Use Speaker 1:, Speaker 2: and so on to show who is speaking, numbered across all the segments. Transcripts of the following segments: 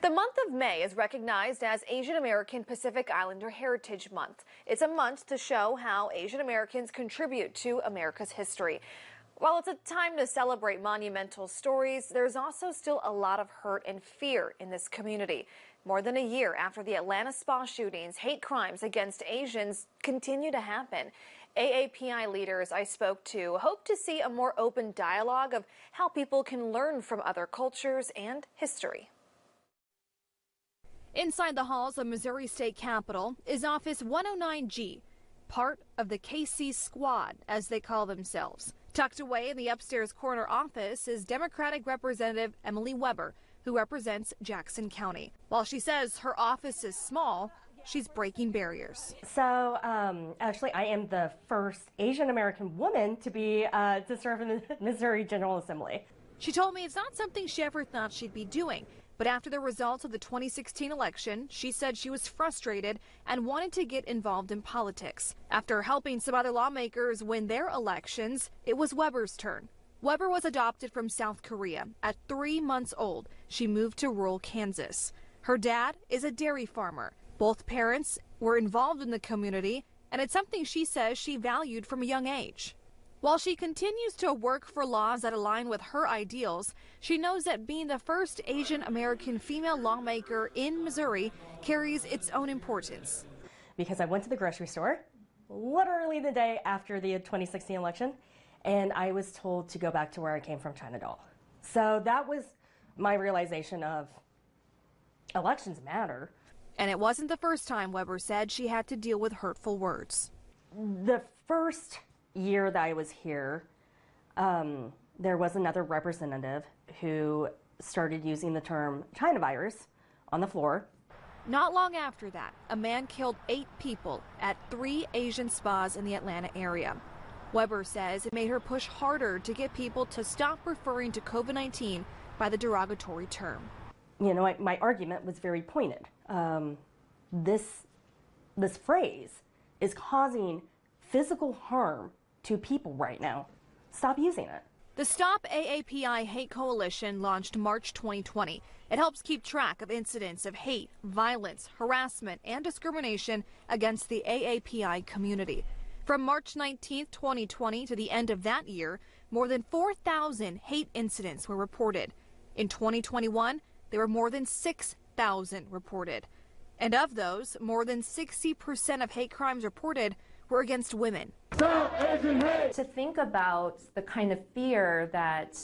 Speaker 1: The month of May is recognized as Asian American Pacific Islander Heritage Month. It's a month to show how Asian Americans contribute to America's history. While it's a time to celebrate monumental stories, there's also still a lot of hurt and fear in this community. More than a year after the Atlanta spa shootings, hate crimes against Asians continue to happen. AAPI leaders I spoke to hope to see a more open dialogue of how people can learn from other cultures and history. Inside the halls of Missouri State Capitol is Office 109G, part of the KC Squad, as they call themselves. Tucked away in the upstairs corner office is Democratic Representative Emily Weber, who represents Jackson County. While she says her office is small, she's breaking barriers.
Speaker 2: So actually, I am the first Asian American woman to serve in the Missouri General Assembly.
Speaker 1: She told me it's not something she ever thought she'd be doing. But after the results of the 2016 election, she said she was frustrated and wanted to get involved in politics. After helping some other lawmakers win their elections, it was Weber's turn. Weber was adopted from South Korea. At 3 months old, she moved to rural Kansas. Her dad is a dairy farmer. Both parents were involved in the community, and it's something she says she valued from a young age. While she continues to work for laws that align with her ideals, she knows that being the first Asian American female lawmaker in Missouri carries its own importance.
Speaker 2: Because I went to the grocery store literally the day after the 2016 election, and I was told to go back to where I came from, China Doll. So that was my realization of elections matter.
Speaker 1: And it wasn't the first time, Weber said, she had to deal with hurtful words.
Speaker 2: The first year that I was here, there was another representative who started using the term China virus on the floor.
Speaker 1: Not long after that, a man killed 8 people at 3 Asian spas in the Atlanta area. Weber says it made her push harder to get people to stop referring to COVID-19 by the derogatory term.
Speaker 2: You know, my argument was very pointed. This phrase is causing physical harm to people right now. Stop using it.
Speaker 1: The Stop AAPI Hate Coalition launched March 2020. It helps keep track of incidents of hate, violence, harassment, and discrimination against the AAPI community. From March 19, 2020 to the end of that year, more than 4,000 hate incidents were reported. In 2021, there were more than 6,000 reported. And of those, more than 60% of hate crimes reported were against women.
Speaker 3: To think about the kind of fear that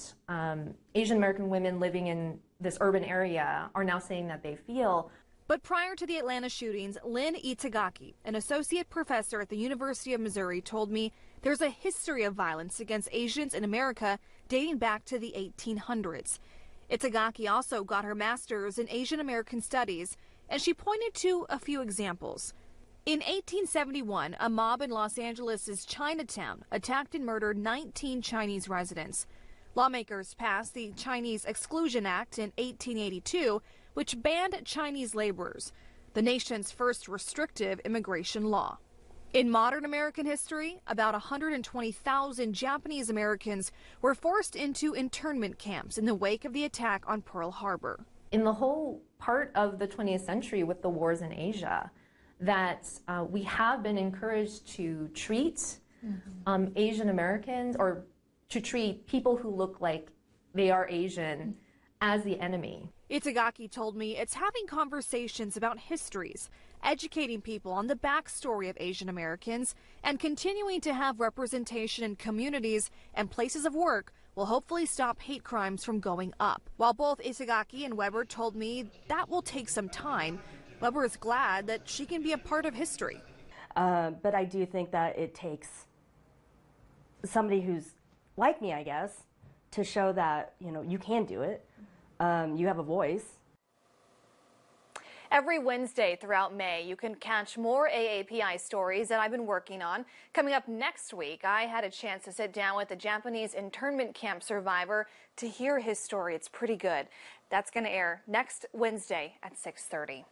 Speaker 3: Asian American women living in this urban area are now saying that they feel.
Speaker 1: But prior to the Atlanta shootings, Lynn Itagaki, an associate professor at the University of Missouri, told me there's a history of violence against Asians in America dating back to the 1800s. Itagaki also got her master's in Asian American Studies, and she pointed to a few examples. In 1871, a mob in Los Angeles' Chinatown attacked and murdered 19 Chinese residents. Lawmakers passed the Chinese Exclusion Act in 1882, which banned Chinese laborers, the nation's first restrictive immigration law. In modern American history, about 120,000 Japanese Americans were forced into internment camps in the wake of the attack on Pearl Harbor.
Speaker 3: In the whole part of the 20th century with the wars in Asia, that we have been encouraged to treat Asian Americans, or to treat people who look like they are Asian, as the enemy.
Speaker 1: Itagaki told me it's having conversations about histories, educating people on the backstory of Asian Americans, and continuing to have representation in communities and places of work will hopefully stop hate crimes from going up. While both Itagaki and Weber told me that will take some time, Weber is glad that she can be a part of history.
Speaker 2: But I do think that it takes somebody who's like me, I guess, to show that, you know, you can do it. You have a voice.
Speaker 1: Every Wednesday throughout May, you can catch more AAPI stories that I've been working on. Coming up next week, I had a chance to sit down with a Japanese internment camp survivor to hear his story. It's pretty good. That's going to air next Wednesday at 6:30.